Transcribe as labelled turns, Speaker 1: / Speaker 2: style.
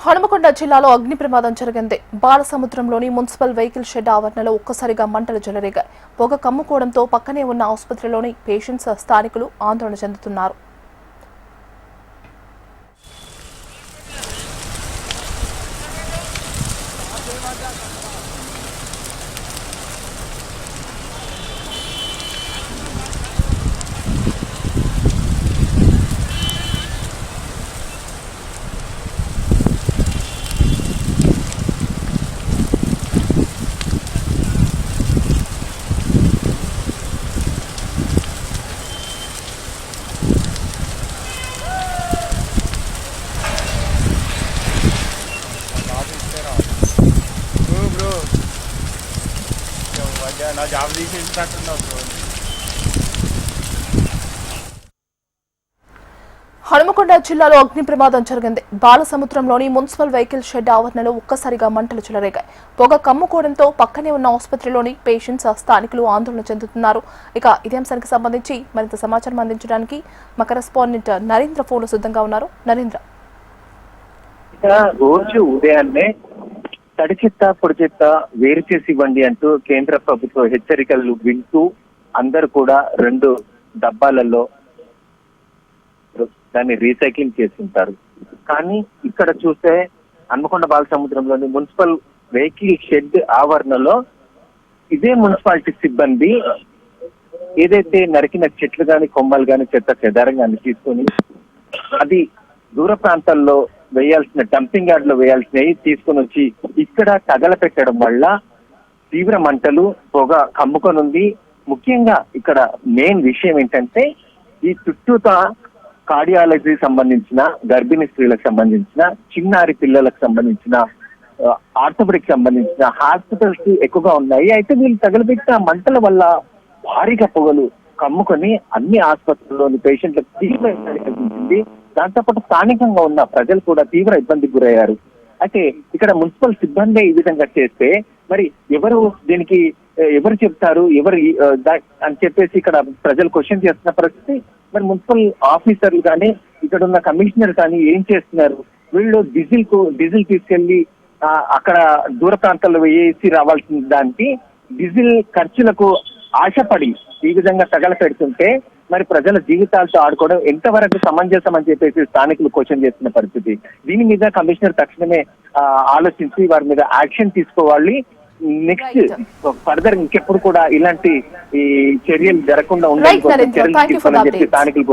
Speaker 1: హనుమకొండ జిల్లాలో అగ్ని ప్రమాదం జరిగింది. బాలసముద్రంలోని మున్సిపల్ వెహికల్ షెడ్ ఆవరణలో ఒక్కసారిగా మంటలు చెలరేగాయి. పొగ కమ్ముకోవడంతో పక్కనే ఉన్న ఆసుపత్రిలోని పేషెంట్స్, స్థానికులు ఆందోళన చెందుతున్నారు.
Speaker 2: నా జాబ్ తీసేసినట్టున్నావు బ్రో.
Speaker 1: హనుమకొండ జిల్లాలో అగ్ని ప్రమాదం జరిగింది. బాలసముద్రంలోని మున్సిపల్ వెహికల్ షెడ్ ఆవరణలో ఒక్కసారిగా మంటలు చెలరేగాయి. పొగ కమ్ముకోవడంతో పక్కనే ఉన్న ఆసుపత్రిలోని పేషెంట్స్, స్థానికులు ఆందోళన చెందుతున్నారు. ఇక ఇదే అంశానికి సంబంధించి మరింత సమాచారం అందించడానికి మా కరెస్పాండెంట్ నరేంద్ర ఫోన్లో సిద్ధంగా ఉన్నారు. నరేంద్ర,
Speaker 3: రోజు ఉదయాన్నే తడి చెత్త పొడి చెత్త వేరు చేసి ఇవ్వండి అంటూ కేంద్ర ప్రభుత్వ హెచ్చరికలు వింటూ అందరూ కూడా 2 డబ్బాలలో దాన్ని రీసైక్లింగ్ చేస్తుంటారు. కానీ ఇక్కడ చూస్తే హన్మకొండ బాలసముద్రంలోని మున్సిపల్ వెహికల్ షెడ్ ఆవరణలో ఇదే మున్సిపాలిటీ సిబ్బంది ఏదైతే నరికిన చెట్లు గాని, కొమ్మలు గాని, చెత్త చెదారం గాని తీసుకొని అది దూర ప్రాంతాల్లో వేయాల్సిన డంపింగ్ యార్డ్ లో వేయాల్సినవి తీసుకొని వచ్చి ఇక్కడ తగలపెట్టడం వల్ల తీవ్ర మంటలు, పొగ కమ్ముకొనుంది. ముఖ్యంగా ఇక్కడ మెయిన్ విషయం ఏంటంటే ఈ చుట్టూతా కార్డియాలజీ సంబంధించిన, గర్భిణీ స్త్రీలకు సంబంధించిన, చిన్నారి పిల్లలకు సంబంధించిన, ఆర్థోపెడిక్ సంబంధించిన హాస్పిటల్స్ ఎక్కువగా ఉన్నాయి. అయితే వీళ్ళు తగలబెట్టిన మంటల వల్ల భారీగా పొగలు కమ్ముకొని అన్ని ఆసుపత్రుల్లోని పేషెంట్లకు తీవ్ర ఇబ్బంది కలిగించింది. దాంతోపాటు స్థానికంగా ఉన్న ప్రజలు కూడా తీవ్ర ఇబ్బందికి గురయ్యారు. అయితే ఇక్కడ మున్సిపల్ సిబ్బంది ఈ విధంగా చేస్తే మరి దీనికి ఎవరు చెప్తారు, అని చెప్పేసి ఇక్కడ ప్రజలు క్వశ్చన్ చేస్తున్న పరిస్థితి. మరి మున్సిపల్ ఆఫీసర్లు కానీ, ఇక్కడ ఉన్న కమిషనర్ కానీ ఏం చేస్తున్నారు? వీళ్ళు డీజిల్ తీసుకెళ్లి అక్కడ దూర ప్రాంతాల్లో వేసి రావాల్సిన దానికి డీజిల్ ఖర్చులకు ఆశపడి ఈ విధంగా తగలపెడుతుంటే మరి ప్రజల జీవితాలతో ఆడుకోవడం ఎంతవరకు సమంజసం అని చెప్పేసి స్థానికులు క్వశ్చన్ చేస్తున్న పరిస్థితి. దీని మీద కమిషనర్ తక్షణమే ఆలోచించి వారి మీద యాక్షన్ తీసుకోవాలి. నెక్స్ట్ ఫర్దర్ ఇంకెప్పుడు కూడా ఇలాంటి ఈ చర్యలు జరగకుండా ఉండాలని చర్యలు తీసుకోవాలని చెప్పి స్థానికులు